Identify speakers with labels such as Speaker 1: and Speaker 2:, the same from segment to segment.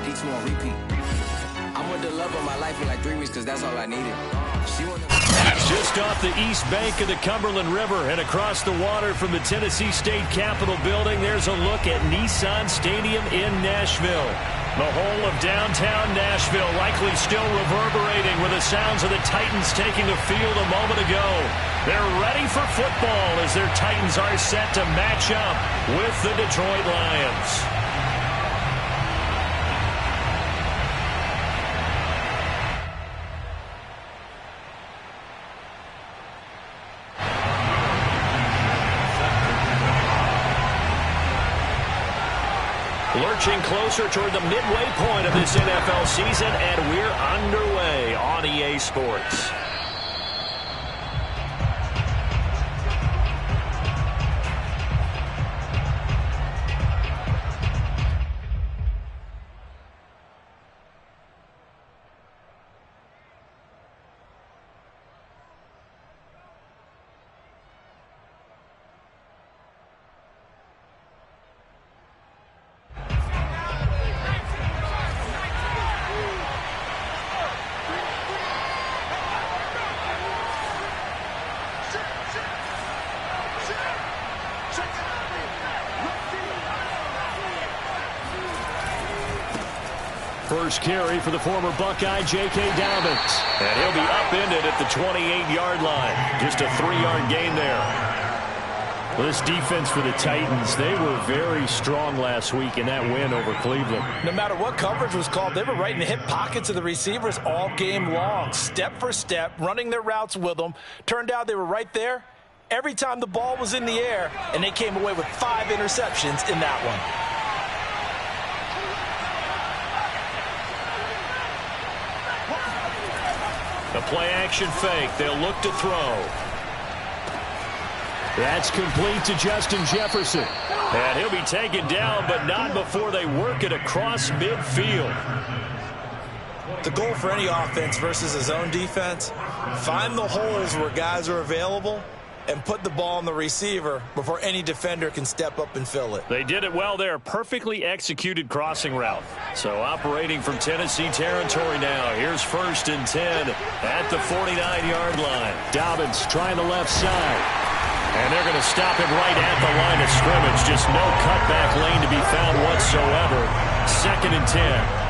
Speaker 1: D2 on repeat. I'm with the love of my life for like 3 weeks because that's all I needed.
Speaker 2: Just off the east bank of the Cumberland River and across the water from the Tennessee State Capitol building, there's a look at Nissan Stadium in Nashville. The whole of downtown Nashville likely still reverberating with the sounds of the Titans taking the field a moment ago. They're ready for football as their Titans are set to match up with the Detroit Lions. Lurching closer toward the midway point of this NFL season, and we're underway on EA Sports. First carry for the former Buckeye, J.K. Dobbins. And he'll be upended at the 28-yard line. Just a 3-yard gain there. Well, this defense for the Titans, they were very strong last week in that win over Cleveland.
Speaker 3: No matter what coverage was called, they were right in the hip pockets of the receivers all game long. Step for step, running their routes with them. Turned out they were right there every time the ball was in the air, and they came away with 5 interceptions in that one.
Speaker 2: A play-action fake. They'll look to throw. That's complete to Justin Jefferson. And he'll be taken down, but not before they work it across midfield.
Speaker 3: The goal for any offense versus a zone defense, find the holes where guys are available and put the ball on the receiver before any defender can step up and fill it.
Speaker 2: They did it well there. Perfectly executed crossing route. So operating from Tennessee territory now. Here's 1st and 10 at the 49-yard line. Dobbins trying the left side. And they're going to stop him right at the line of scrimmage. Just no cutback lane to be found whatsoever. 2nd and 10.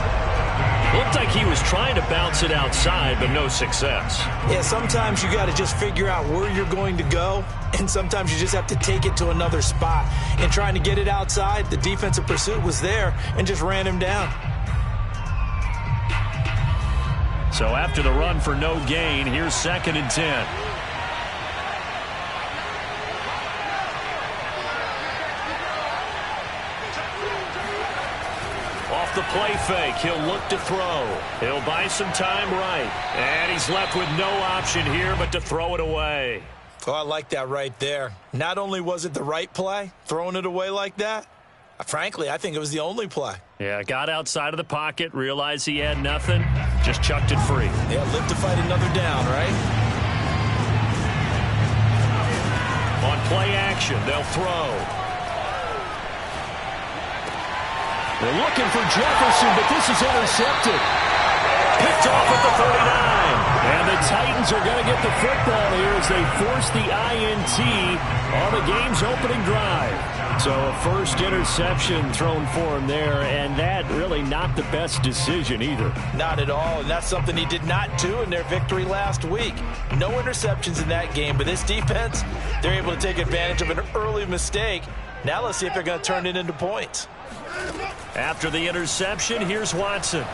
Speaker 2: Looked like he was trying to bounce it outside, but no success.
Speaker 3: Yeah, sometimes you got to just figure out where you're going to go, and sometimes you just have to take it to another spot. And trying to get it outside, the defensive pursuit was there and just ran him down.
Speaker 2: So after the run for no gain, here's 2nd and 10. The play fake. He'll look to throw. He'll buy some time right. And he's left with no option here but to throw it away.
Speaker 3: Oh, I like that right there. Not only was it the right play, throwing it away like that, frankly, I think it was the only play.
Speaker 2: Yeah, got outside of the pocket, realized he had nothing, just chucked it free.
Speaker 3: Yeah, live to fight another down, right?
Speaker 2: On play action, they'll throw. They're looking for Jefferson, but this is intercepted. Picked off at the 49. And the Titans are going to get the football here as they force the INT on the game's opening drive. So a first interception thrown for him there, and that really not the best decision either.
Speaker 3: Not at all, and that's something he did not do in their victory last week. No interceptions in that game, but this defense, they're able to take advantage of an early mistake. Now let's see if they're going to turn it into points.
Speaker 2: After the interception, here's Watson.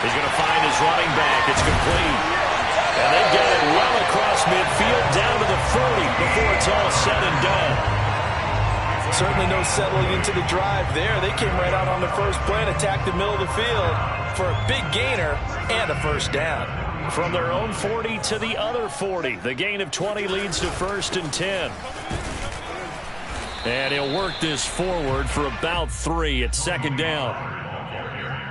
Speaker 2: He's going to find his running back. It's complete. And they get it well across midfield down to the 40 before it's all said and done.
Speaker 3: Certainly no settling into the drive there. They came right out on the first play and attacked the middle of the field for a big gainer and a first down.
Speaker 2: From their own 40 to the other 40. The gain of 20 leads to 1st and 10. And he'll work this forward for about 3 at 2nd down.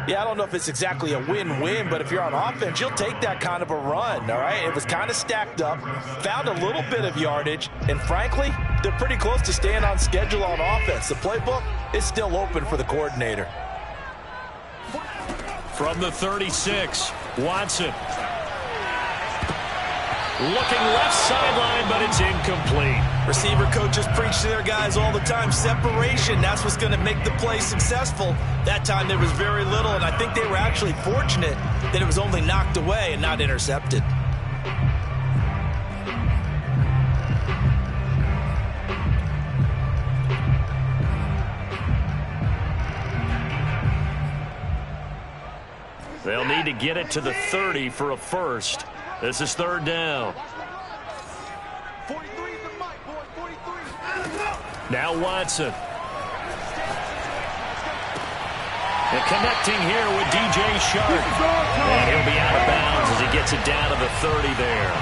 Speaker 3: Yeah, I don't know if it's exactly a win-win, but if you're on offense, you'll take that kind of a run, all right? It was kind of stacked up, found a little bit of yardage, and frankly, they're pretty close to staying on schedule on offense. The playbook is still open for the coordinator.
Speaker 2: From the 36, Watson. Looking left sideline, but it's incomplete.
Speaker 3: Receiver coaches preach to their guys all the time. Separation, that's what's going to make the play successful. That time there was very little, and I think they were actually fortunate that it was only knocked away and not intercepted.
Speaker 2: They'll need to get it to the 30 for a first. This is third down.
Speaker 4: 43 is the mic, boy. 43.
Speaker 2: Now Watson. And connecting here with DJ Shark. And he'll be out of bounds as he gets it down to the 30 there.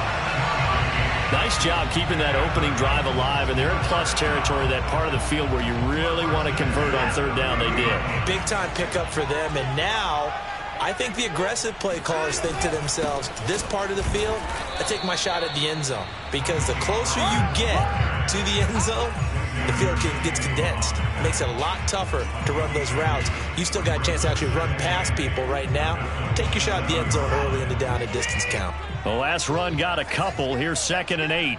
Speaker 2: Nice job keeping that opening drive alive, and they're in plus territory, that part of the field where you really want to convert on third down. They did.
Speaker 3: Big time pickup for them, and now I think the aggressive play callers think to themselves, this part of the field, I take my shot at the end zone. Because the closer you get to the end zone, the field gets condensed. It makes it a lot tougher to run those routes. You still got a chance to actually run past people right now. Take your shot at the end zone early in the down and distance count.
Speaker 2: The last run got a couple. Here's 2nd and 8.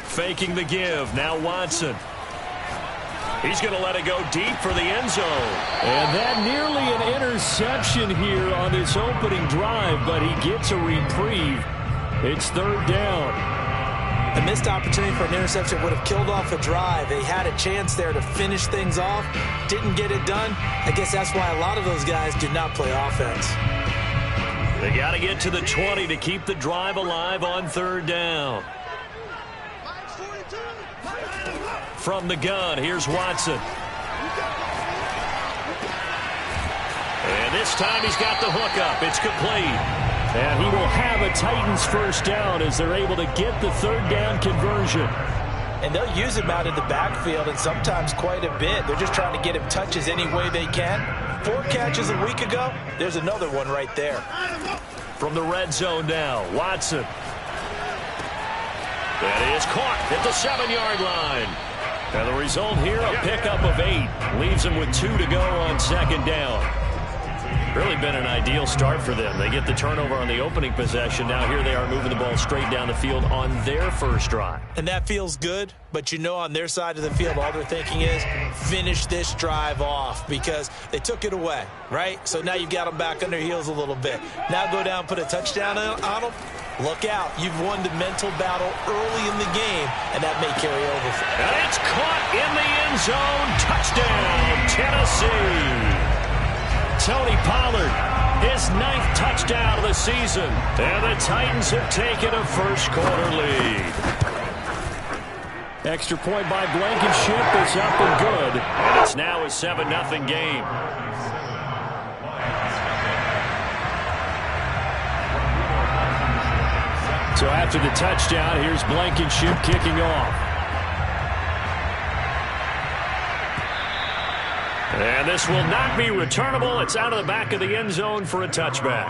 Speaker 2: Faking the give. Now Watson. He's going to let it go deep for the end zone. And that nearly an interception here on this opening drive, but he gets a reprieve. It's third down.
Speaker 3: A missed opportunity for an interception would have killed off a drive. They had a chance there to finish things off. Didn't get it done. I guess that's why a lot of those guys do not play offense.
Speaker 2: They got to get to the 20 to keep the drive alive on third down. From the gun, here's Watson. And this time he's got the hookup. It's complete. And he will have a Titans first down as they're able to get the third down conversion.
Speaker 3: And they'll use him out in the backfield, and sometimes quite a bit. They're just trying to get him touches any way they can. 4 catches a week ago. There's another one right there.
Speaker 2: From the red zone now, Watson. That is caught at the 7-yard line. And the result here, a pickup of 8. Leaves them with 2 to go on second down. Really been an ideal start for them. They get the turnover on the opening possession. Now here they are moving the ball straight down the field on their first drive.
Speaker 3: And that feels good, but you know on their side of the field, all they're thinking is finish this drive off because they took it away, right? So now you've got them back on their heels a little bit. Now go down, put a touchdown on them. Look out. You've won the mental battle early in the game, and that may carry over.
Speaker 2: And it's caught in the end zone. Touchdown, Tennessee. Tony Pollard, his 9th touchdown of the season. And the Titans have taken a first-quarter lead. Extra point by Blankenship is up and good. And it's now a 7-0 game. So after the touchdown, here's Blankenship kicking off. And this will not be returnable. It's out of the back of the end zone for a touchback.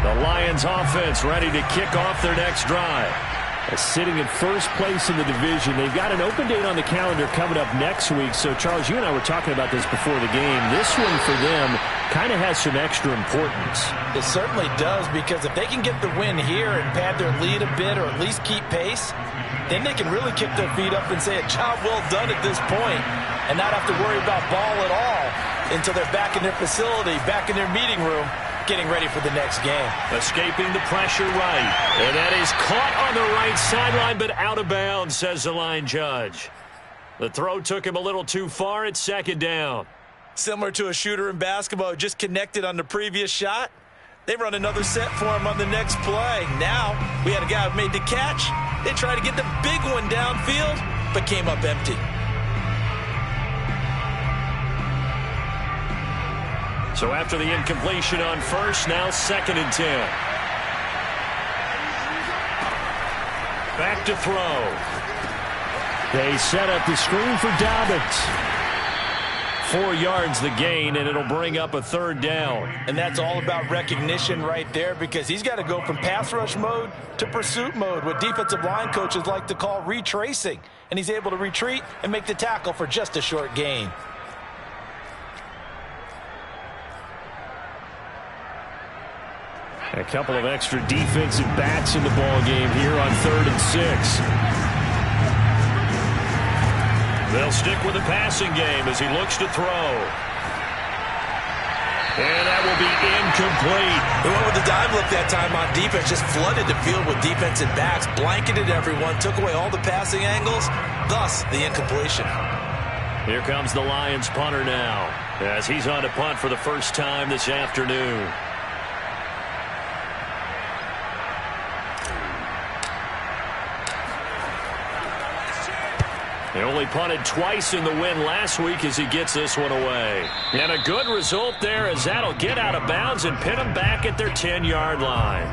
Speaker 2: The Lions offense ready to kick off their next drive. Sitting in first place in the division. They've got an open date on the calendar coming up next week. So, Charles, you and I were talking about this before the game. This one for them kind of has some extra importance.
Speaker 3: It certainly does, because if they can get the win here and pad their lead a bit or at least keep pace, then they can really kick their feet up and say a job well done at this point and not have to worry about ball at all until they're back in their facility, back in their meeting room, getting ready for the next game.
Speaker 2: Escaping the pressure right. And that is caught on the right sideline, but out of bounds, says the line judge. The throw took him a little too far. It's second down.
Speaker 3: Similar to a shooter in basketball who just connected on the previous shot. They run another set for him on the next play. Now, we had a guy who made the catch. They tried to get the big one downfield, but came up empty.
Speaker 2: So after the incompletion on first, now 2nd and 10. Back to throw. They set up the screen for Dobbins. 4 yards the gain, and it'll bring up a 3rd down.
Speaker 3: And that's all about recognition right there, because he's got to go from pass rush mode to pursuit mode, what defensive line coaches like to call retracing. And he's able to retreat and make the tackle for just a short gain.
Speaker 2: A couple of extra defensive backs in the ball game here on 3rd and 6. They'll stick with the passing game as he looks to throw. And that will be incomplete.
Speaker 3: He went with the dime look that time on defense, just flooded the field with defensive backs, blanketed everyone, took away all the passing angles, thus the incompletion.
Speaker 2: Here comes the Lions punter now, as he's on to punt for the first time this afternoon. He only punted twice in the win last week as he gets this one away. And a good result there, as that'll get out of bounds and pin them back at their 10-yard line.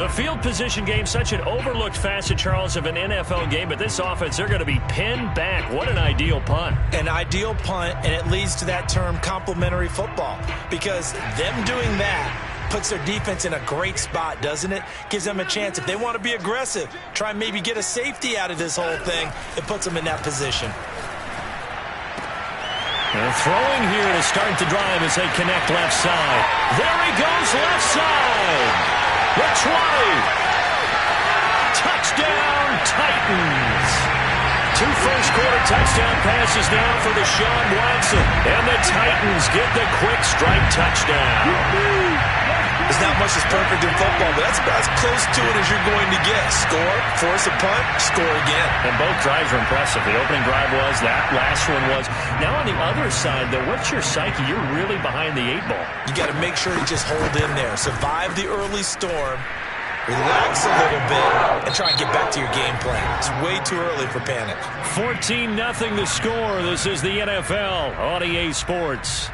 Speaker 2: The field position game, such an overlooked facet, Charles, of an NFL game, but this offense, they're going to be pinned back. What an ideal punt.
Speaker 3: An ideal punt, and it leads to that term complementary football, because them doing that puts their defense in a great spot, doesn't it? Gives them a chance. If they want to be aggressive, try and maybe get a safety out of this whole thing, it puts them in that position.
Speaker 2: And throwing here to start the drive as they connect left side. There he goes, left side. The 20. Touchdown, Titans. 2 first-quarter touchdown passes now for Deshaun Watson. And the Titans get the quick strike touchdown.
Speaker 3: There's not much that's perfect in football, but that's about as close to it as you're going to get. Score, force a punt, score again.
Speaker 2: And both drives are impressive. The opening drive was, that last one was. Now on the other side, though, what's your psyche? You're really behind the 8 ball. You
Speaker 3: got to make sure you just hold in there. Survive the early storm, relax a little bit, and try and get back to your game plan. It's way too early for panic.
Speaker 2: 14-0 the score. This is the NFL on EA Sports.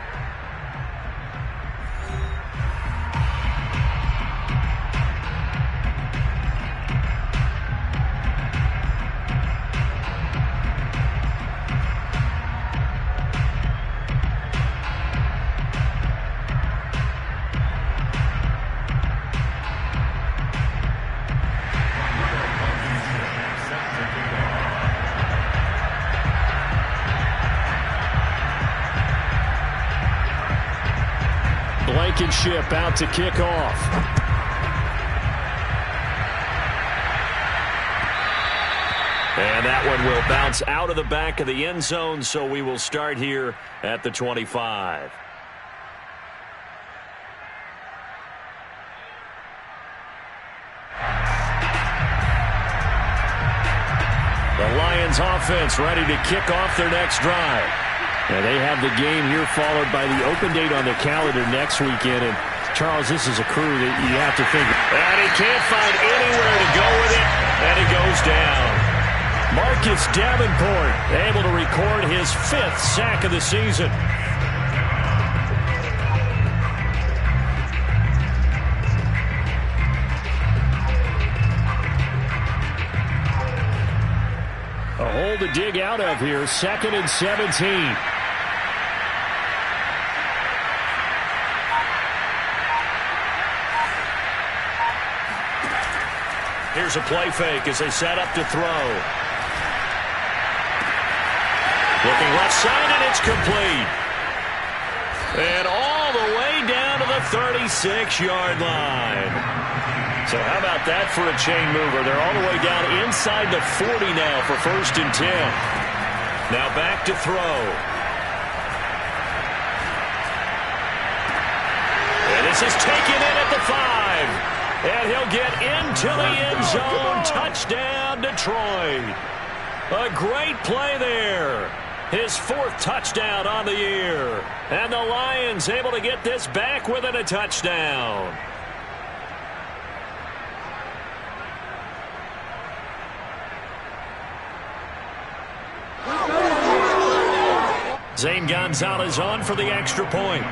Speaker 2: Blankenship out to kick off. And that one will bounce out of the back of the end zone, so we will start here at the 25. The Lions offense ready to kick off their next drive. And they have the game here followed by the open date on the calendar next weekend. And, Charles, this is a crew that you have to think. And he can't find anywhere to go with it, and he goes down. Marcus Davenport able to record his 5th sack of the season. A hole to dig out of here, 2nd and 17. Here's a play fake as they set up to throw. Looking left side, and it's complete. And all the way down to the 36-yard line. So how about that for a chain mover? They're all the way down inside the 40 now for 1st and 10. Now back to throw. And this is taken in at the 5. And he'll get into the end zone. Touchdown, Detroit. A great play there. His 4th touchdown on the year. And the Lions able to get this back within a touchdown. Zane Gonzalez on for the extra point.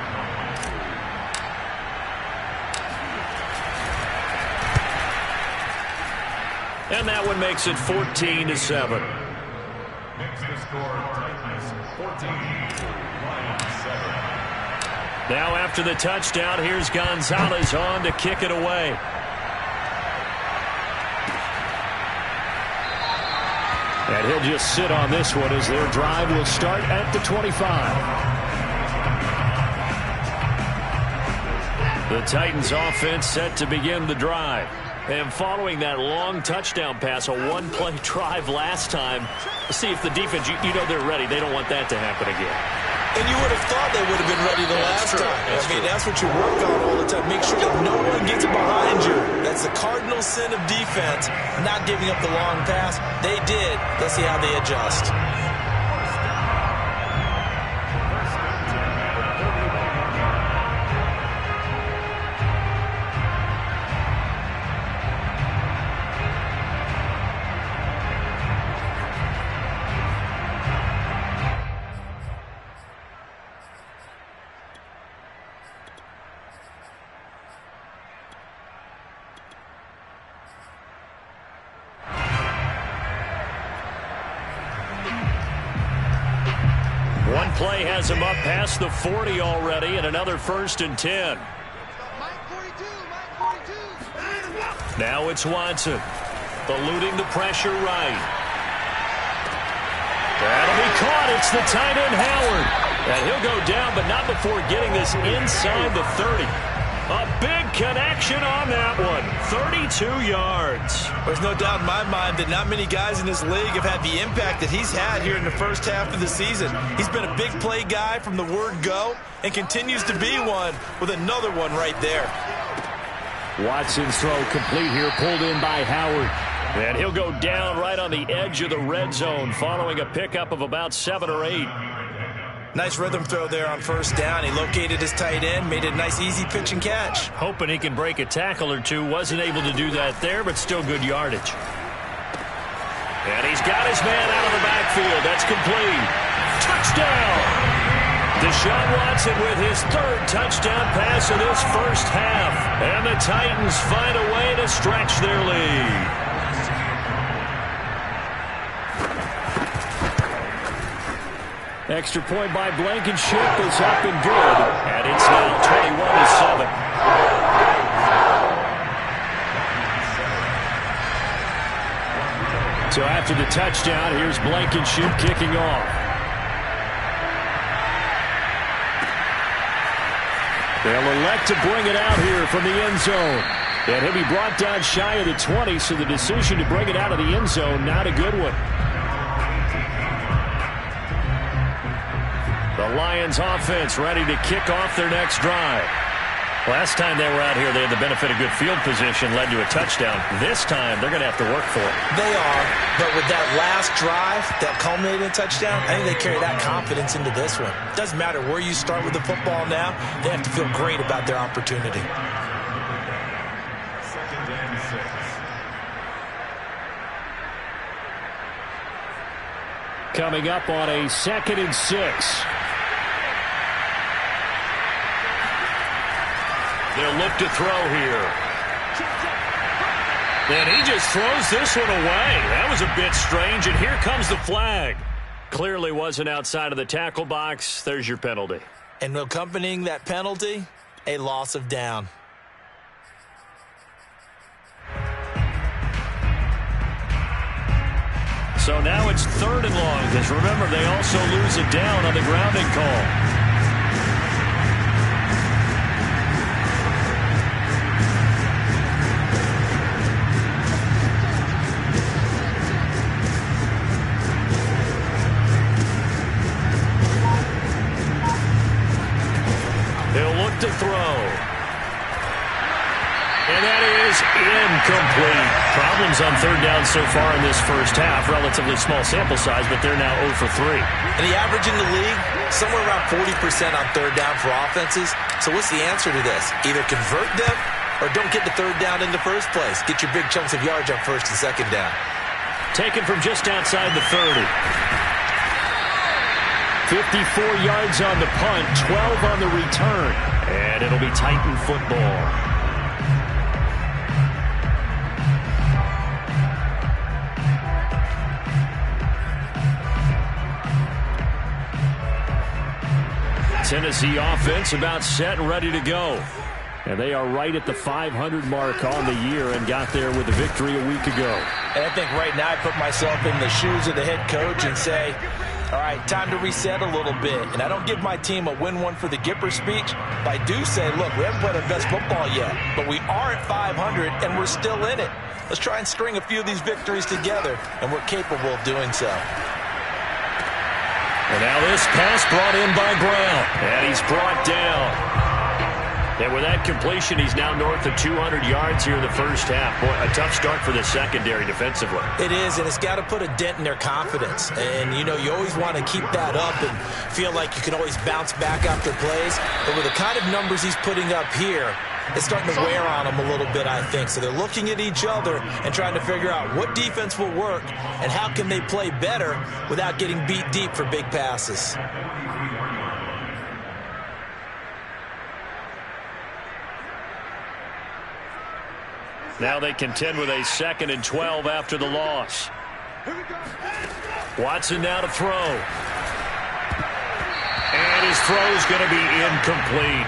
Speaker 2: And that one makes it 14-7.
Speaker 5: Makes the score Titans 14, Lions 7.
Speaker 2: Now after the touchdown, here's Gonzalez on to kick it away. And he'll just sit on this one as their drive will start at the 25. The Titans offense set to begin the drive. And following that long touchdown pass, a one-play drive last time, see if the defense, you know they're ready. They don't want that to happen again.
Speaker 3: And you would have thought they would have been ready the last time. That's what you work on all the time. Make sure that no one gets behind you. That's the cardinal sin of defense, not giving up the long pass. They did. Let's see how they adjust.
Speaker 2: One play has him up past the 40 already, and another 1st and 10. Now it's Watson. Eluding the pressure right. That'll be caught. It's the tight end, Howard. And he'll go down, but not before getting this inside the 30. A big connection on that one. 32 yards.
Speaker 3: There's no doubt in my mind that not many guys in this league have had the impact that he's had here in the first half of the season. He's been a big play guy from the word go and continues to be one with another one right there.
Speaker 2: Watson's throw complete here, pulled in by Howard. And he'll go down right on the edge of the red zone following a pickup of about 7 or 8.
Speaker 3: Nice rhythm throw there on 1st down. He located his tight end, made it a nice, easy pitch and catch.
Speaker 2: Hoping he can break a tackle or two. Wasn't able to do that there, but still good yardage. And he's got his man out of the backfield. That's complete. Touchdown! Deshaun Watson with his 3rd touchdown pass of this first half. And the Titans find a way to stretch their lead. Extra point by Blankenship is up and good. And it's now 21-7. So after the touchdown, here's Blankenship kicking off. They'll elect to bring it out here from the end zone. And he'll be brought down shy of the 20, so the decision to bring it out of the end zone, not a good one. The Lions offense ready to kick off their next drive. Last time they were out here, they had the benefit of good field position, led to a touchdown. This time, they're going to have to work for it.
Speaker 3: They are, but with that last drive, that culminated touchdown, I think they carry that confidence into this one. Doesn't matter where you start with the football now, they have to feel great about their opportunity.
Speaker 5: 2nd and 6.
Speaker 2: Coming up on a 2nd and 6. They'll look to throw here. And he just throws this one away. That was a bit strange, and here comes the flag. Clearly wasn't outside of the tackle box. There's your penalty.
Speaker 3: And accompanying that penalty, a loss of down.
Speaker 2: So now it's 3rd and long, because remember, they also lose a down on the grounding call. He'll look to throw. And that is incomplete. Problems on 3rd down so far in this first half. Relatively small sample size, but they're now 0 for 3.
Speaker 3: And the average in the league, somewhere around 40% on 3rd down for offenses. So what's the answer to this? Either convert them or don't get the 3rd down in the first place. Get your big chunks of yards on 1st and 2nd down.
Speaker 2: Taken from just outside the 30. 54 yards on the punt, 12 on the return. And it'll be Titan football. Tennessee offense about set and ready to go. And they are right at the 500 mark on the year and got there with a victory a week ago.
Speaker 3: And I think right now I put myself in the shoes of the head coach and say, all right, time to reset a little bit. And I don't give my team a win one for the Gipper speech, but I do say, look, we haven't played our best football yet, but we are at 500 and we're still in it. Let's try and string a few of these victories together, and we're capable of doing so.
Speaker 2: And now this pass brought in by Brown, and he's brought down. And with that completion, he's now north of 200 yards here in the first half. Boy, a tough start for the secondary defensively.
Speaker 3: It is, and it's got to put a dent in their confidence. And, you know, you always want to keep that up and feel like you can always bounce back after plays. But with the kind of numbers he's putting up here, it's starting to wear on them a little bit, I think. So they're looking at each other and trying to figure out what defense will work and how can they play better without getting beat deep for big passes.
Speaker 2: Now they contend with a 2nd and 12 after the loss. Watson now to throw. And his throw is going to be incomplete.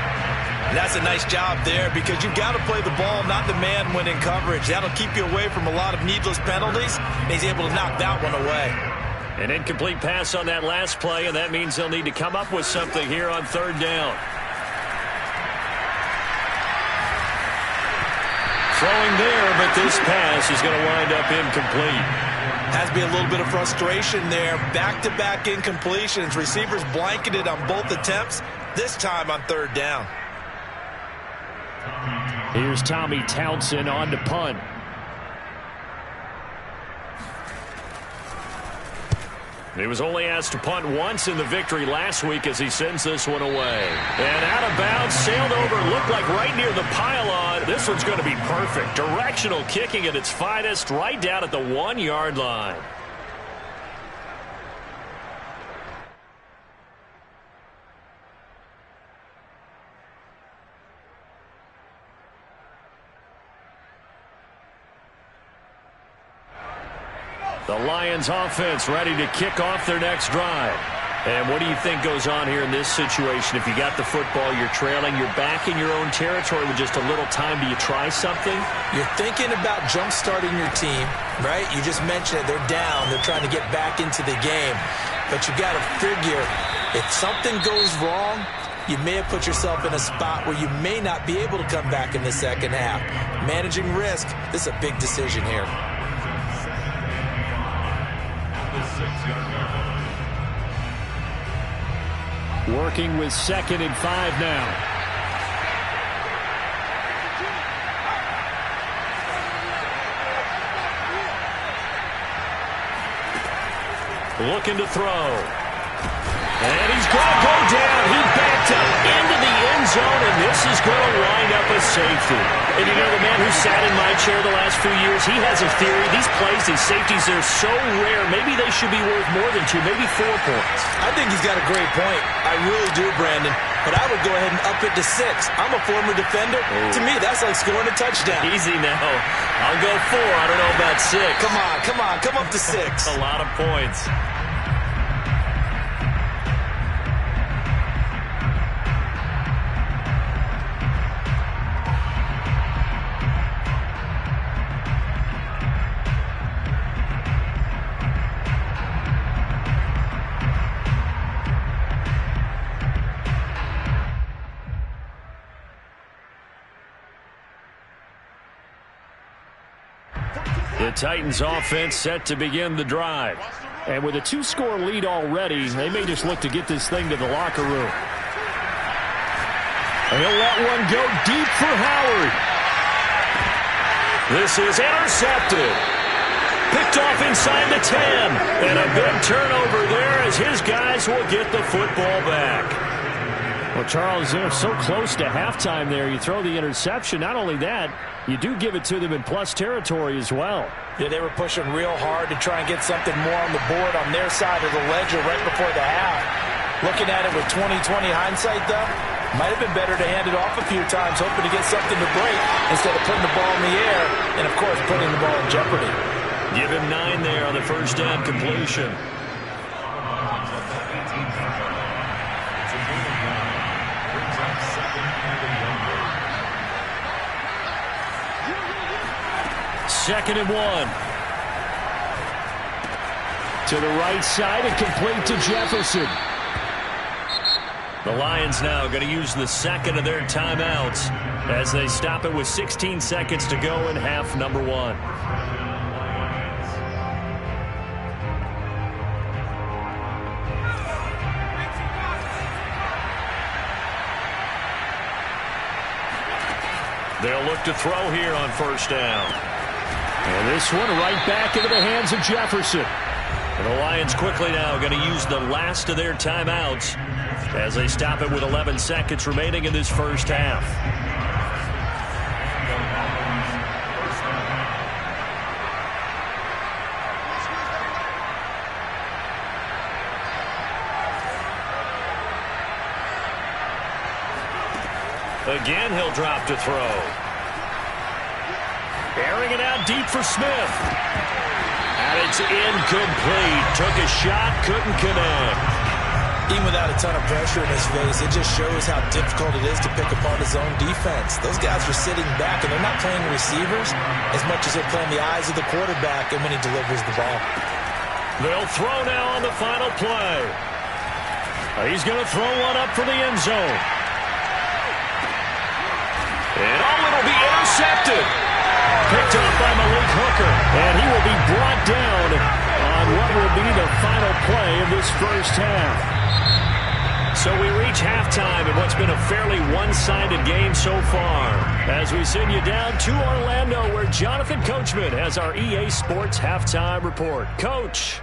Speaker 3: And that's a nice job there because you've got to play the ball, not the man when in coverage. That'll keep you away from a lot of needless penalties. And he's able to knock that one away.
Speaker 2: An incomplete pass on that last play, and that means they'll need to come up with something here on 3rd down. Throwing there, but this pass is going to wind up incomplete.
Speaker 3: Has to be a little bit of frustration there. Back-to-back incompletions. Receivers blanketed on both attempts, this time on 3rd down.
Speaker 2: Here's Tommy Townsend on to punt. He was only asked to punt once in the victory last week as he sends this one away. And out of bounds, sailed over, looked like right near the pylon. This one's going to be perfect. Directional kicking at its finest, right down at the 1-yard line. The Lions offense ready to kick off their next drive. And what do you think goes on here in this situation? If you got the football, you're trailing, you're back in your own territory with just a little time. Do you try something?
Speaker 3: You're thinking about jump-starting your team, right? You just mentioned it. They're down. They're trying to get back into the game. But you got to figure, if something goes wrong, you may have put yourself in a spot where you may not be able to come back in the second half. Managing risk, this is a big decision here.
Speaker 2: Working with 2nd and 5 now. Looking to throw. And he's going to go down. He backed up into the end zone, and this is going to wind up a safety. And you know, the man who sat in my chair the last few years, he has a theory. These plays, these safeties, they're so rare. Maybe they should be worth more than 2, maybe 4 points.
Speaker 3: I think he's got a great point. I really do, Brandon. But I would go ahead and up it to 6. I'm a former defender. To me, that's like scoring a touchdown.
Speaker 2: Easy now. I'll go 4. I don't know about 6.
Speaker 3: Come on, come on. Come up to 6.
Speaker 2: A lot of points. The Titans offense set to begin the drive. And with a 2-score lead already, they may just look to get this thing to the locker room. And he'll let one go deep for Howard. This is intercepted. Picked off inside the 10. And a big turnover there as his guys will get the football back. Well, Charles, they're so close to halftime there. You throw the interception. Not only that, you do give it to them in plus territory as well.
Speaker 3: Yeah, they were pushing real hard to try and get something more on the board on their side of the ledger right before the half. Looking at it with 20/20 hindsight, though, might have been better to hand it off a few times, hoping to get something to break instead of putting the ball in the air and, of course, putting the ball in jeopardy.
Speaker 2: Give him 9 there on the first down completion. 2nd and 1. To the right side and complete to Jefferson. The Lions now going to use the second of their timeouts as they stop it with 16 seconds to go in half number 1. They'll look to throw here on 1st down. And this one right back into the hands of Jefferson. And the Lions quickly now going to use the last of their timeouts as they stop it with 11 seconds remaining in this first half. Again, he'll drop to throw. Airing it out deep for Smith. And it's incomplete. Took a shot, couldn't connect.
Speaker 3: Even without a ton of pressure in his face, it just shows how difficult it is to pick apart his own defense. Those guys are sitting back, and they're not playing receivers as much as they're playing the eyes of the quarterback and when he delivers the ball.
Speaker 2: They'll throw now on the final play. He's going to throw one up for the end zone. And it'll be intercepted. Picked off by Malik Hooker. And he will be brought down on what will be the final play of this first half. So we reach halftime in what's been a fairly one-sided game so far. As we send you down to Orlando, where Jonathan Coachman has our EA Sports Halftime Report. Coach.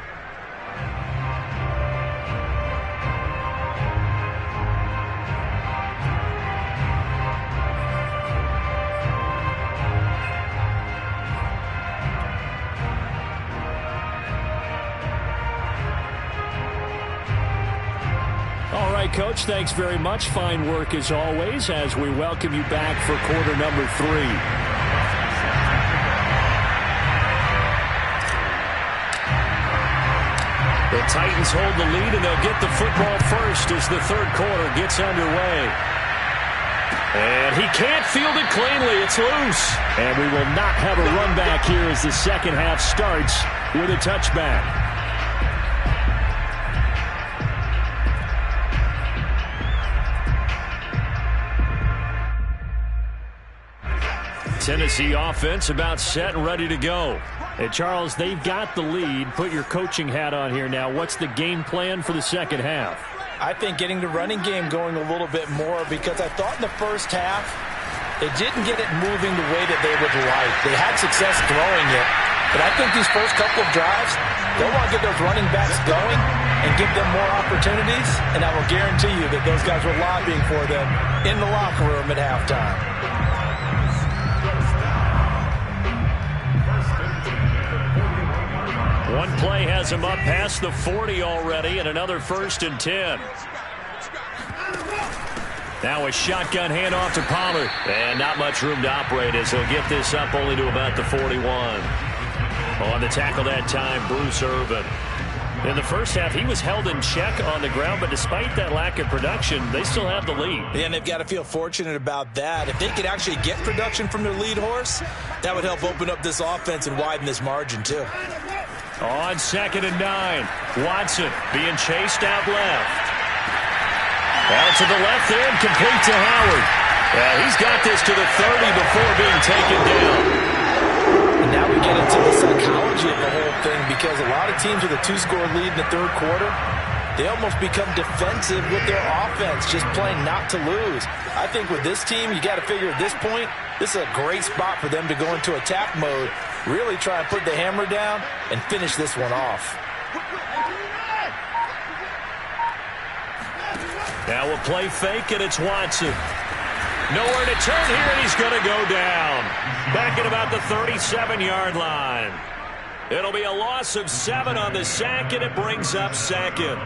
Speaker 2: Coach, thanks very much. Fine work as always as we welcome you back for quarter number 3. The Titans hold the lead, and they'll get the football first as the third quarter gets underway. And he can't field it cleanly. It's loose. And we will not have a run back here as the second half starts with a touchback. Tennessee offense about set and ready to go. Hey, Charles, they've got the lead. Put your coaching hat on here now. What's the game plan for the second half?
Speaker 3: I think getting the running game going a little bit more, because I thought in the first half they didn't get it moving the way that they would like. They had success throwing it, but I think these first couple of drives, they'll want to get those running backs going and give them more opportunities, and I will guarantee you that those guys were lobbying for them in the locker room at halftime.
Speaker 2: One play has him up past the 40 already, and another 1st and 10. Now a shotgun handoff to Pollard. And not much room to operate as he'll get this up only to about the 41. On the tackle that time, Bruce Irvin. In the first half, he was held in check on the ground, but despite that lack of production, they still have the lead.
Speaker 3: Yeah, and they've got to feel fortunate about that. If they could actually get production from their lead horse, that would help open up this offense and widen this margin, too.
Speaker 2: On 2nd and 9, Watson being chased out left. Out to the left there and complete to Howard. He's got this to the 30 before being taken down.
Speaker 3: And now we get into the psychology of the whole thing, because a lot of teams with a 2-score lead in the third quarter, they almost become defensive with their offense, just playing not to lose. I think with this team, you got to figure at this point, this is a great spot for them to go into attack mode, really try and put the hammer down and finish this one off.
Speaker 2: Now we'll play fake, and it's Watson. Nowhere to turn here, and he's going to go down. Back at about the 37-yard line. It'll be a loss of 7 on the sack, and it brings up 2nd.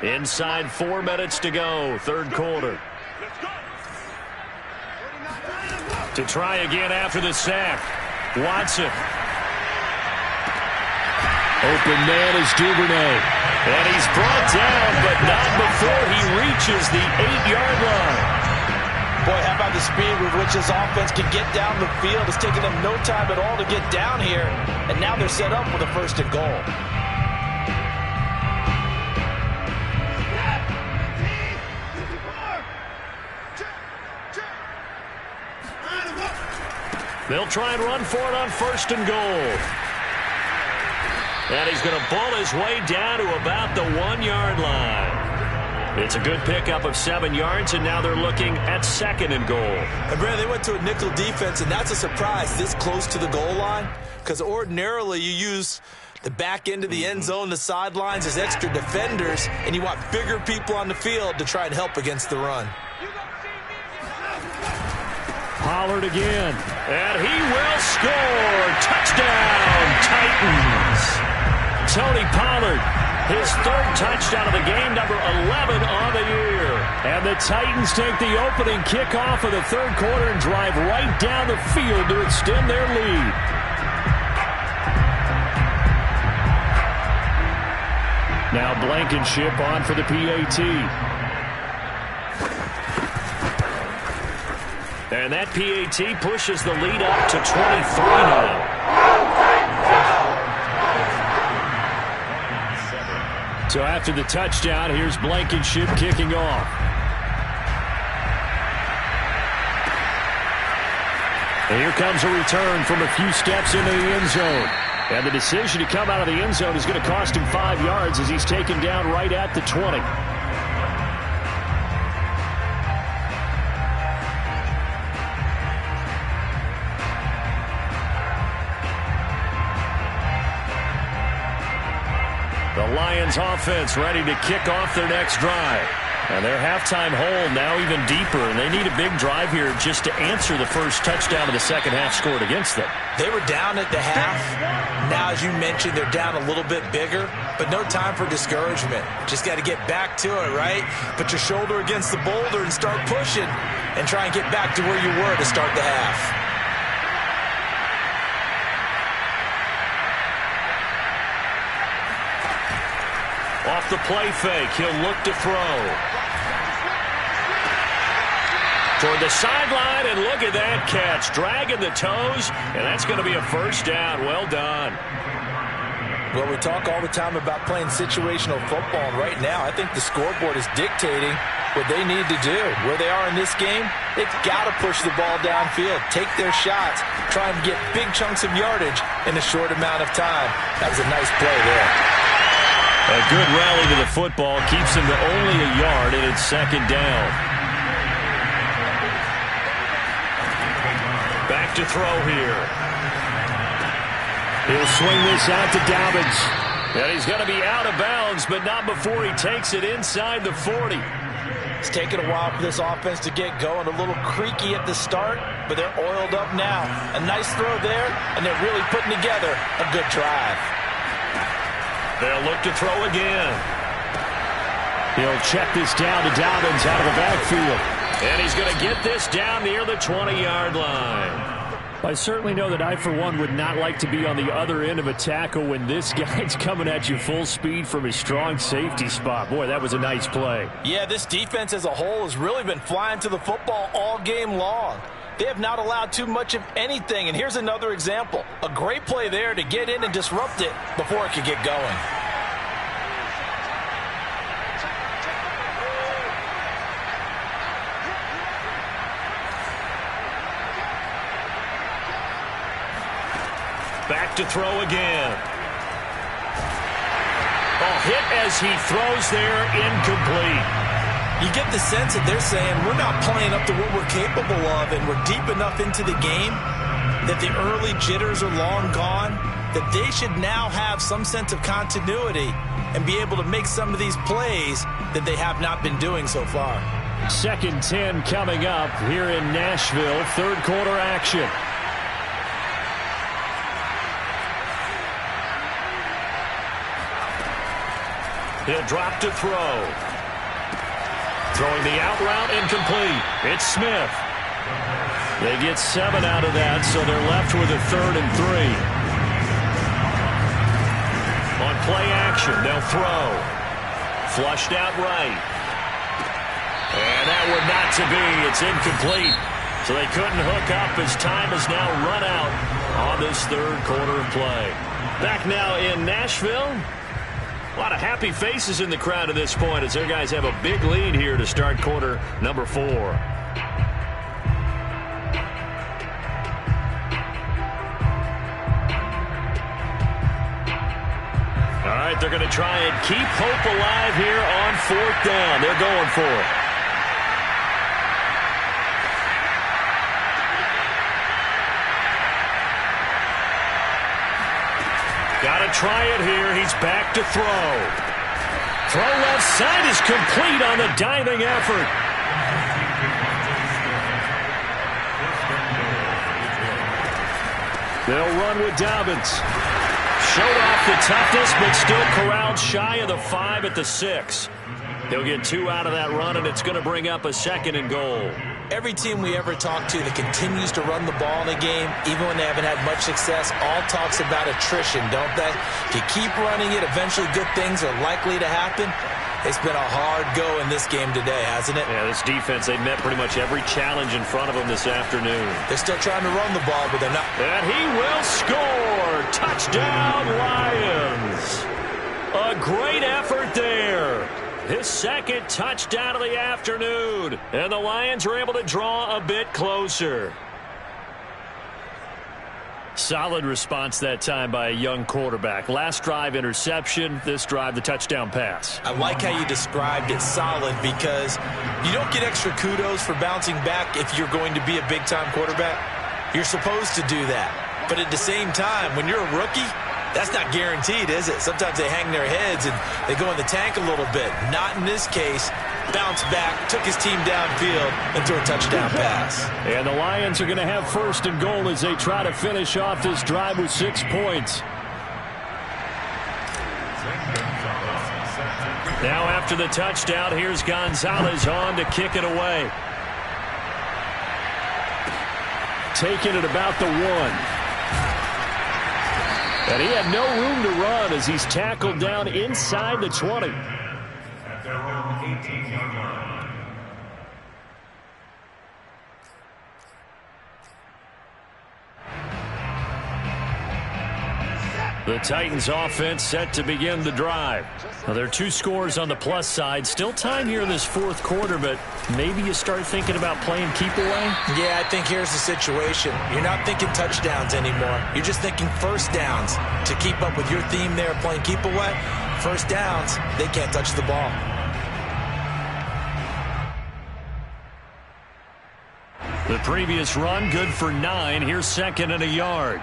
Speaker 2: Inside 4 minutes to go, third quarter. To try again after the sack. Watson. Open man is Duvernay. And he's brought down, but not before he reaches the 8-yard line.
Speaker 3: Boy, how about the speed with which this offense can get down the field? It's taken them no time at all to get down here, and now they're set up with a 1st and goal.
Speaker 2: They'll try and run for it on 1st and goal. And he's going to bull his way down to about the 1-yard line. It's a good pickup of 7 yards, and now they're looking at 2nd and goal.
Speaker 3: And Brad, they went to a nickel defense, and that's a surprise this close to the goal line, because ordinarily you use the back end of the end zone, the sidelines as extra defenders, and you want bigger people on the field to try and help against the run.
Speaker 2: Pollard again, and he will score. Touchdown, Titans. Tony Pollard, his 3rd touchdown of the game, number 11 on the year. And the Titans take the opening kickoff of the 3rd quarter and drive right down the field to extend their lead. Now Blankenship on for the PAT. And that PAT pushes the lead up to 23 now. So after the touchdown, here's Blankenship kicking off. And here comes a return from a few steps into the end zone. And the decision to come out of the end zone is going to cost him 5 yards as he's taken down right at the 20. The Lions offense ready to kick off their next drive. And their halftime hole now even deeper, and they need a big drive here just to answer the first touchdown of the second half scored against them.
Speaker 3: They were down at the half. Now, as you mentioned, they're down a little bit bigger, but no time for discouragement. Just got to get back to it, right? Put your shoulder against the boulder and start pushing and try and get back to where you were to start the half.
Speaker 2: Off the play fake, he'll look to throw. Toward the sideline, and look at that catch. Dragging the toes, and that's going to be a 1st down. Well done.
Speaker 3: Well, we talk all the time about playing situational football, and right now I think the scoreboard is dictating what they need to do. Where they are in this game, they've got to push the ball downfield, take their shots, try and get big chunks of yardage in a short amount of time. That was a nice play there.
Speaker 2: A good rally to the football keeps him to only a yard, and it's 2nd down. Back to throw here. He'll swing this out to Dobbins. And he's going to be out of bounds, but not before he takes it inside the 40.
Speaker 3: It's taken a while for this offense to get going. A little creaky at the start, but they're oiled up now. A nice throw there, and they're really putting together a good drive.
Speaker 2: They'll look to throw again. He'll check this down to Dobbins out of the backfield. And he's going to get this down near the 20-yard line. I certainly know that I, for one, would not like to be on the other end of a tackle when this guy's coming at you full speed from his strong safety spot. Boy, that was a nice play.
Speaker 3: Yeah, this defense as a whole has really been flying to the football all game long. They have not allowed too much of anything, and here's another example. A great play there to get in and disrupt it before it could get going.
Speaker 2: Back to throw again. Hit as he throws there, incomplete.
Speaker 3: You get the sense that they're saying we're not playing up to what we're capable of, and we're deep enough into the game that the early jitters are long gone, that they should now have some sense of continuity and be able to make some of these plays that they have not been doing so far.
Speaker 2: 2nd 10 coming up here in Nashville. 3rd quarter action. He'll drop to throw. Throwing the out route, incomplete. It's Smith. They get 7 out of that, so they're left with a 3rd and 3. On play action, they'll throw. Flushed out right. And that would not to be. It's incomplete. So they couldn't hook up as time has now run out on this third quarter of play. Back now in Nashville. A lot of happy faces in the crowd at this point as their guys have a big lead here to start quarter number 4. All right, they're going to try and keep hope alive here on 4th down. They're going for it. Got to try it here. He's back to throw. Throw left side is complete on the diving effort. They'll run with Dobbins. Showed off the toughness, but still corralled shy of the 5 at the 6. He'll get 2 out of that run, and it's going to bring up a 2nd and goal.
Speaker 3: Every team we ever talk to that continues to run the ball in a game, even when they haven't had much success, all talks about attrition, don't they? If you keep running it, eventually good things are likely to happen. It's been a hard go in this game today, hasn't it?
Speaker 2: Yeah, this defense, they met pretty much every challenge in front of them this afternoon.
Speaker 3: They're still trying to run the ball, but they're not.
Speaker 2: And he will score. Touchdown, Lions. A great effort there. His 2nd touchdown of the afternoon. And the Lions are able to draw a bit closer. Solid response that time by a young quarterback. Last drive, interception. This drive, the touchdown pass.
Speaker 3: I like how you described it, solid, because you don't get extra kudos for bouncing back if you're going to be a big-time quarterback. You're supposed to do that. But at the same time, when you're a rookie, that's not guaranteed, is it? Sometimes they hang their heads and they go in the tank a little bit. Not in this case. Bounced back, took his team downfield, and threw a touchdown pass.
Speaker 2: And the Lions are going to have 1st and goal as they try to finish off this drive with 6 points. Now after the touchdown, here's Gonzalez on to kick it away. Taking it about the 1. And he had no room to run as he's tackled down inside the 20.
Speaker 5: At their own 18-yard line.
Speaker 2: The Titans offense set to begin the drive. Now, there are 2 scores on the plus side. Still time here in this 4th quarter, but maybe you start thinking about playing keep away?
Speaker 3: Yeah, I think here's the situation. You're not thinking touchdowns anymore. You're just thinking 1st downs. To keep up with your theme there, playing keep away, 1st downs, they can't touch the ball.
Speaker 2: The previous run, good for 9. Here's 2nd and a yard.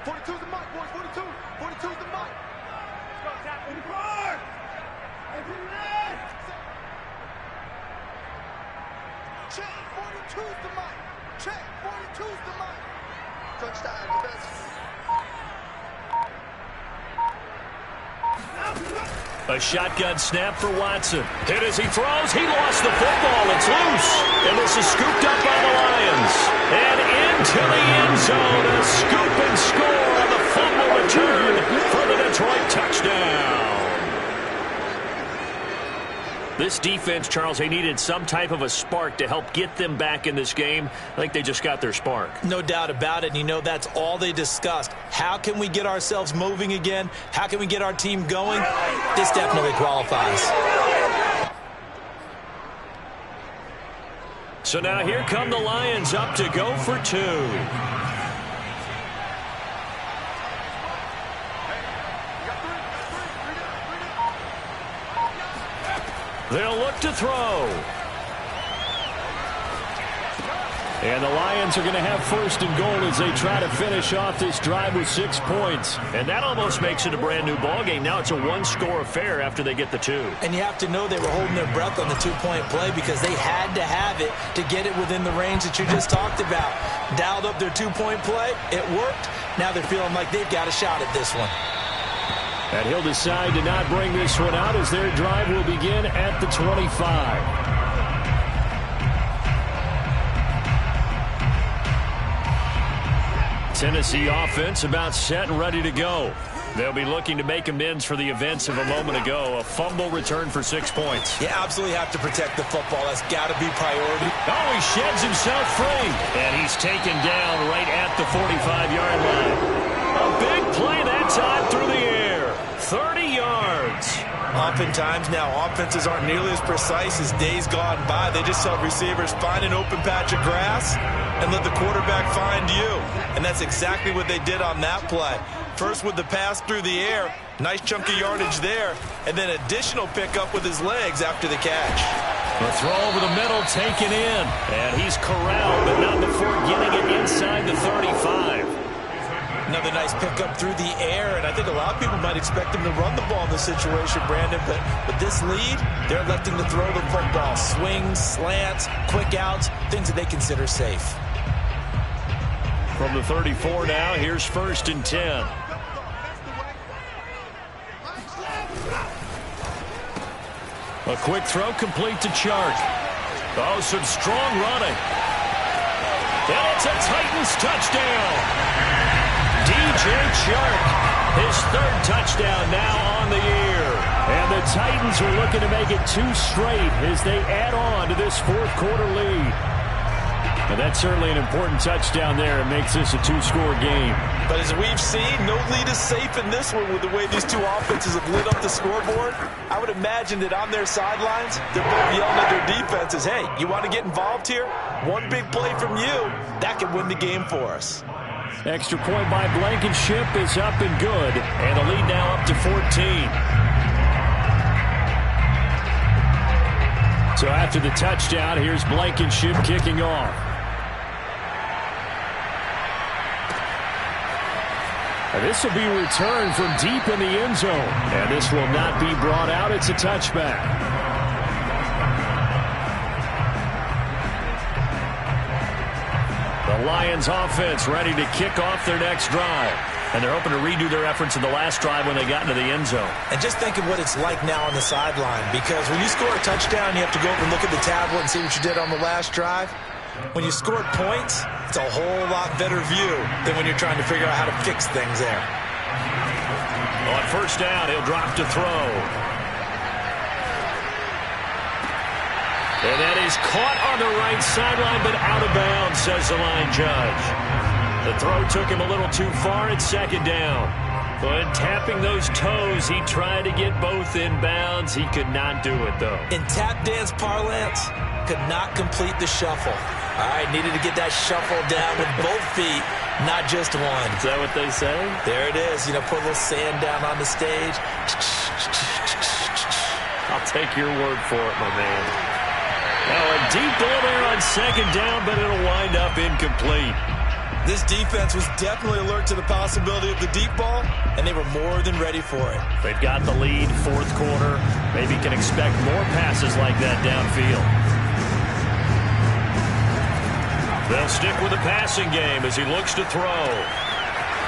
Speaker 4: 42's the mic, boys. 42. 42's the mic. Let's go, tackle. Check. 42's the mic. Check. 42's the mic. Touchdown, the best.
Speaker 2: A shotgun snap for Watson. Hit as he throws. He lost the football. It's loose. And this is scooped up by the Lions. And into the end zone. A scoop and score on the fumble return for the Detroit touchdown. This defense, Charles, they needed some type of a spark to help get them back in this game. I think they just got their spark.
Speaker 3: No doubt about it. And you know, that's all they discussed. How can we get ourselves moving again? How can we get our team going? This definitely qualifies.
Speaker 2: So now here come the Lions up to go for 2. They'll look to throw. And the Lions are going to have 1st and goal as they try to finish off this drive with 6 points. And that almost makes it a brand-new ballgame. Now it's a 1-score affair after they get the 2.
Speaker 3: And you have to know they were holding their breath on the 2-point play because they had to have it to get it within the range that you just talked about. Dialed up their 2-point play. It worked. Now they're feeling like they've got a shot at this one.
Speaker 2: And he'll decide to not bring this one out as their drive will begin at the 25. Tennessee offense about set and ready to go. They'll be looking to make amends for the events of a moment ago. A fumble return for 6 points.
Speaker 3: You absolutely have to protect the football. That's got to be priority.
Speaker 2: Oh, he sheds himself free. And he's taken down right at the 45-yard line. A big play that time through the air. 30 yards.
Speaker 3: Oftentimes now, offenses aren't nearly as precise as days gone by. They just tell receivers, find an open patch of grass and let the quarterback find you. And that's exactly what they did on that play. First with the pass through the air, nice chunk of yardage there, and then additional pickup with his legs after the catch.
Speaker 2: The throw over the middle taken in, and he's corralled, but not before getting it inside the 35.
Speaker 3: Another nice pickup through the air, and I think a lot of people might expect him to run the ball in this situation, Brandon, but with this lead, they're electing to throw the football. Swings, slants, quick outs, things that they consider safe.
Speaker 2: From the 34 now, here's 1st and 10. A quick throw complete to Chark. Oh, some strong running. And it's a Titans touchdown. DJ Chark, his 3rd touchdown now on the year. And the Titans are looking to make it 2 straight as they add on to this 4th quarter lead. And that's certainly an important touchdown there. It makes this a 2-score game.
Speaker 3: But as we've seen, no lead is safe in this one with the way these two offenses have lit up the scoreboard. I would imagine that on their sidelines, they're both yelling at their defenses, hey, you want to get involved here? One big play from you, that could win the game for us.
Speaker 2: Extra point by Blankenship is up and good. And the lead now up to 14. So after the touchdown, here's Blankenship kicking off. And this will be returned from deep in the end zone. And this will not be brought out. It's a touchback. The Lions offense ready to kick off their next drive. And they're hoping to redo their efforts in the last drive when they got into the end zone.
Speaker 3: And just think of what it's like now on the sideline. Because when you score a touchdown, you have to go up and look at the tablet and see what you did on the last drive. When you scored points, it's a whole lot better view than when you're trying to figure out how to fix things there.
Speaker 2: On 1st down, he'll drop to throw. And that is caught on the right sideline, but out of bounds, says the line judge. The throw took him a little too far. It's 2nd down. But tapping those toes, he tried to get both in bounds. He could not do it, though.
Speaker 3: In tap dance parlance, could not complete the shuffle. All right, needed to get that shuffle down with both feet, not just one.
Speaker 2: Is that what they say?
Speaker 3: There it is. You know, put a little sand down on the stage.
Speaker 2: I'll take your word for it, my man. Now a deep ball there on 2nd down, but it'll wind up incomplete.
Speaker 3: This defense was definitely alert to the possibility of the deep ball, and they were more than ready for it.
Speaker 2: They've got the lead, 4th quarter. Maybe can expect more passes like that downfield. They'll stick with the passing game as he looks to throw.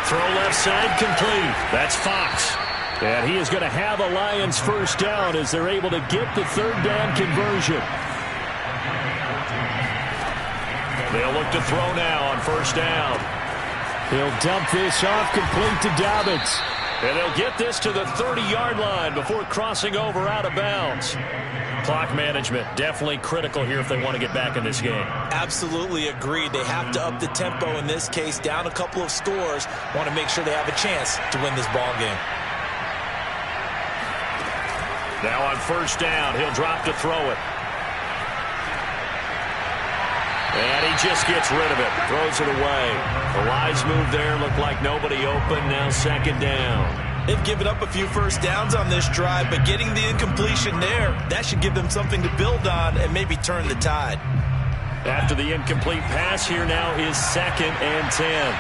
Speaker 2: Throw left side complete. That's Fox. And he is going to have a Lions 1st down as they're able to get the 3rd down conversion. They'll look to throw now on 1st down. He'll dump this off complete to Dobbins. And they'll get this to the 30-yard line before crossing over out of bounds. Clock management definitely critical here if they want to get back in this game.
Speaker 3: Absolutely agreed. They have to up the tempo in this case, down a couple of scores. Want to make sure they have a chance to win this ball game.
Speaker 2: Now on 1st down, he'll drop to throw it. And he just gets rid of it, throws it away. The wise move there, looked like nobody open, now 2nd down.
Speaker 3: They've given up a few 1st downs on this drive, but getting the incompletion there, that should give them something to build on and maybe turn the tide.
Speaker 2: After the incomplete pass, here now is 2nd and 10.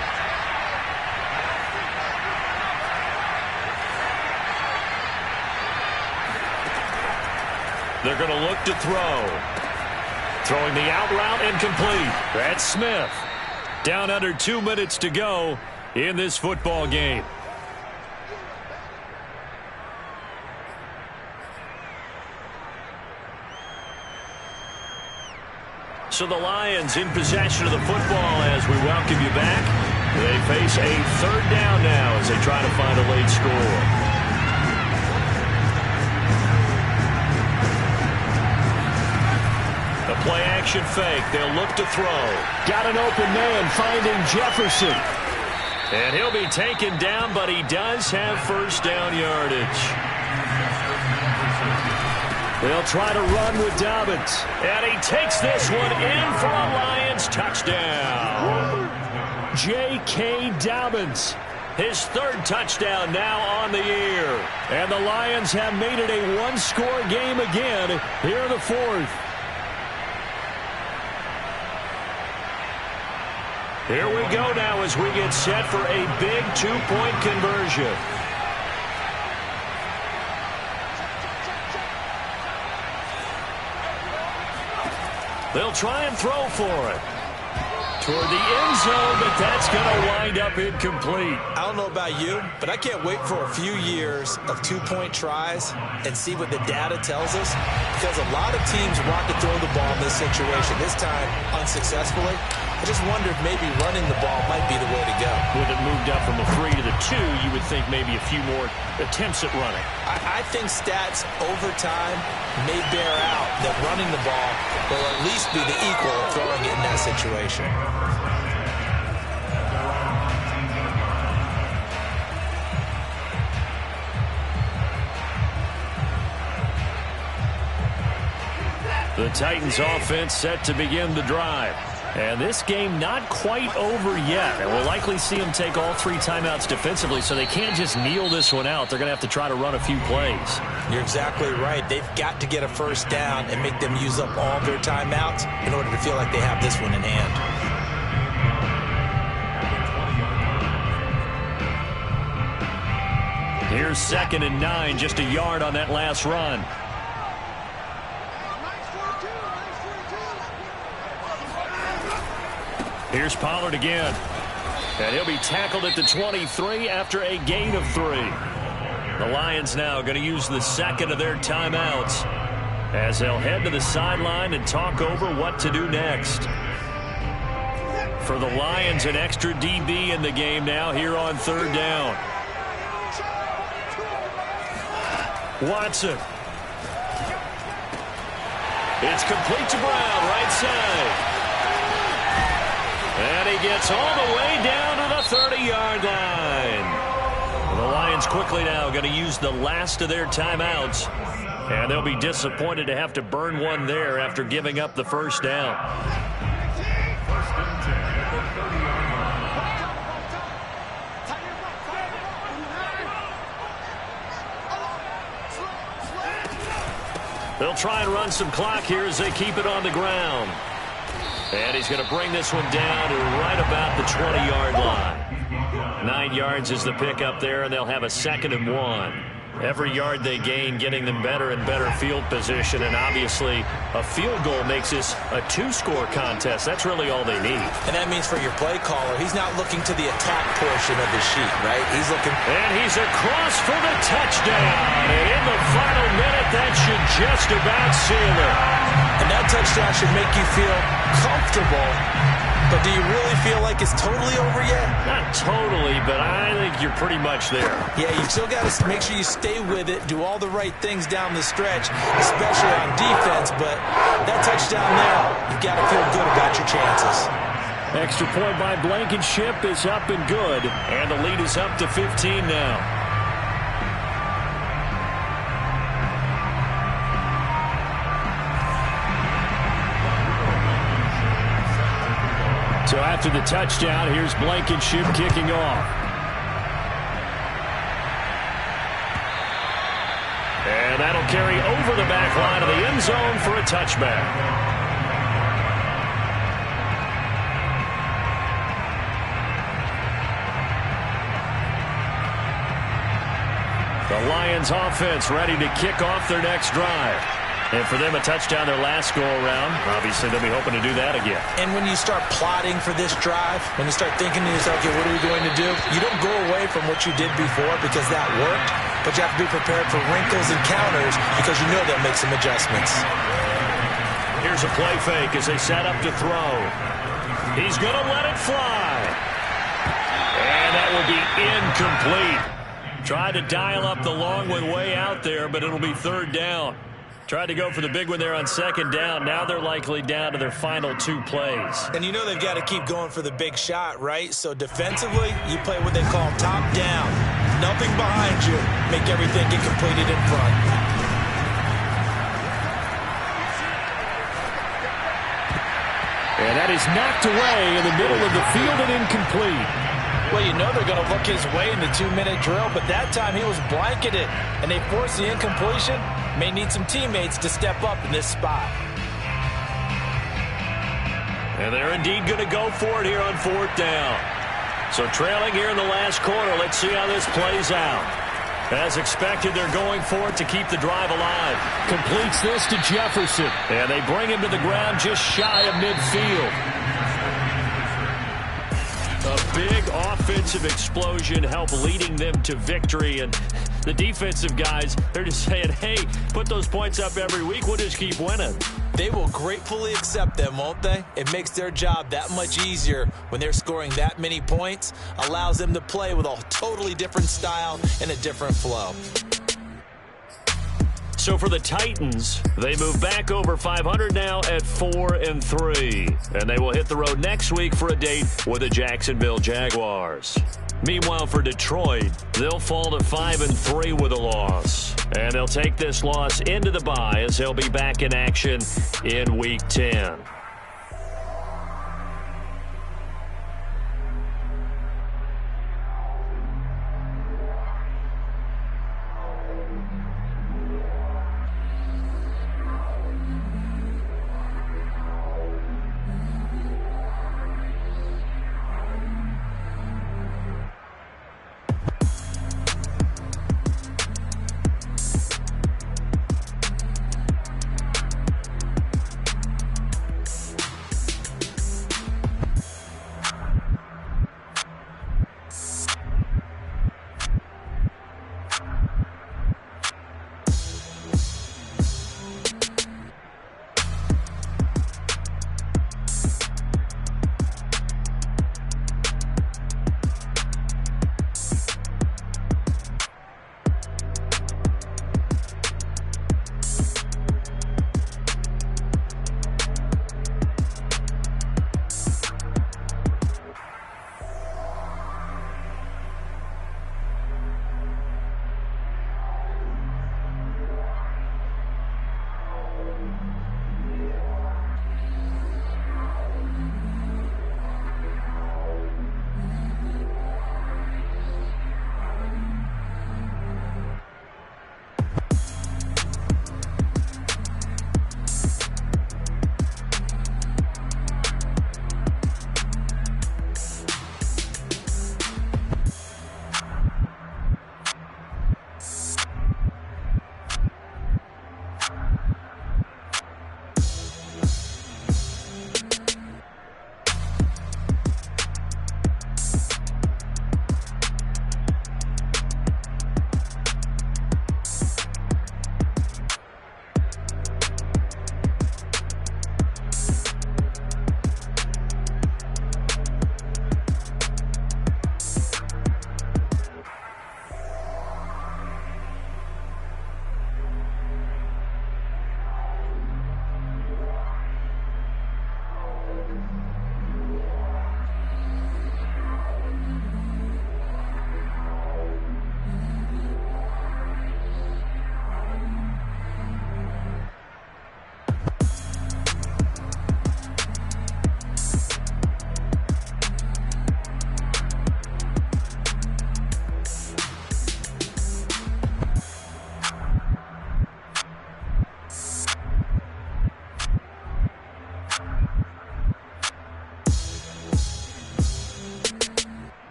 Speaker 2: They're going to look to throw. Throwing the out route incomplete. That's Smith. Down under 2 minutes to go in this football game. So the Lions in possession of the football as we welcome you back. They face a third down now as they try to find a late score. The play-action fake. They'll look to throw. Got an open man finding Jefferson. And he'll be taken down, but he does have first down yardage. They'll try to run with Dobbins. And he takes this one in for a Lions touchdown. J.K. Dobbins, his third touchdown now on the year. And the Lions have made it a one-score game again here in the fourth. Here we go now as we get set for a big two-point conversion. They'll try and throw for it. Toward the end zone, but that's going to wind up incomplete.
Speaker 3: I don't know about you, but I can't wait for a few years of two-point tries and see what the data tells us, because a lot of teams want to throw the ball in this situation. This time, unsuccessfully. I just wondered maybe running the ball might be the way to go.
Speaker 2: With it moved up from the 3 to the 2, you would think maybe a few more attempts at running.
Speaker 3: I think stats over time may bear out that running the ball will at least be the equal of throwing it in that situation.
Speaker 2: The Titans offense set to begin the drive. And this game not quite over yet. And we'll likely see them take all 3 timeouts defensively, so they can't just kneel this one out. They're going to have to try to run a few plays.
Speaker 3: You're exactly right. They've got to get a first down and make them use up all their timeouts in order to feel like they have this one in hand.
Speaker 2: Here's 2nd and 9, just a yard on that last run. Here's Pollard again. And he'll be tackled at the 23 after a gain of 3. The Lions now going to use the second of their timeouts as they'll head to the sideline and talk over what to do next. For the Lions, an extra DB in the game now here on 3rd down. Watson. It's complete to Brown, right side. And he gets all the way down to the 30-yard line. The Lions quickly now going to use the last of their timeouts. And they'll be disappointed to have to burn one there after giving up the first down. They'll try and run some clock here as they keep it on the ground. And he's going to bring this one down to right about the 20-yard line. 9 yards is the pickup there, and they'll have a 2nd and 1. Every yard they gain getting them better and better field position, and obviously a field goal makes this a 2-score contest. That's really all they need.
Speaker 3: And that means for your play caller, he's not looking to the attack portion of the sheet, right? He's looking.
Speaker 2: And he's across for the touchdown. And in the final minute, that should just about seal it.
Speaker 3: And that touchdown should make you feel comfortable. But do you really feel like it's totally over yet?
Speaker 2: Not totally, but I think you're pretty much there.
Speaker 3: Yeah, you still got to make sure you stay with it, do all the right things down the stretch, especially on defense. But that touchdown there, you've got to feel good about your chances.
Speaker 2: Extra point by Blankenship is up and good. And the lead is up to 15 now. So after the touchdown, here's Blankenship kicking off. And that'll carry over the back line of the end zone for a touchback. The Lions offense ready to kick off their next drive. And for them, a touchdown their last go-around. Obviously, they'll be hoping to do that again.
Speaker 3: And when you start plotting for this drive, when you start thinking to yourself, okay, what are we going to do? You don't go away from what you did before because that worked, but you have to be prepared for wrinkles and counters because you know they'll make some adjustments.
Speaker 2: Here's a play fake as they set up to throw. He's going to let it fly. Incomplete. Tried to dial up the long one way out there, but it'll be third down. Tried to go for the big one there on second down. Now they're likely down to their final 2 plays.
Speaker 3: And you know they've got to keep going for the big shot, right? So defensively, you play what they call top down. Nothing behind you. Make everything get completed in front.
Speaker 2: And that is knocked away in the middle of the field and incomplete.
Speaker 3: Well, you know they're going to look his way in the 2-minute drill, but that time he was blanketed, and they forced the incompletion. May need some teammates to step up in this spot.
Speaker 2: And they're indeed going to go for it here on 4th down. So trailing here in the last quarter, let's see how this plays out. As expected, they're going for it to keep the drive alive. Completes this to Jefferson. And they bring him to the ground just shy of midfield. A big offensive explosion helped leading them to victory. And the defensive guys, they're just saying, hey, put those points up every week. We'll just keep winning.
Speaker 3: They will gratefully accept them, won't they? It makes their job that much easier when they're scoring that many points. Allows them to play with a totally different style and a different flow.
Speaker 2: So for the Titans, they move back over 500 now at 4-3. And they will hit the road next week for a date with the Jacksonville Jaguars. Meanwhile, for Detroit, they'll fall to 5-3 with a loss. And they'll take this loss into the bye as they'll be back in action in Week 10.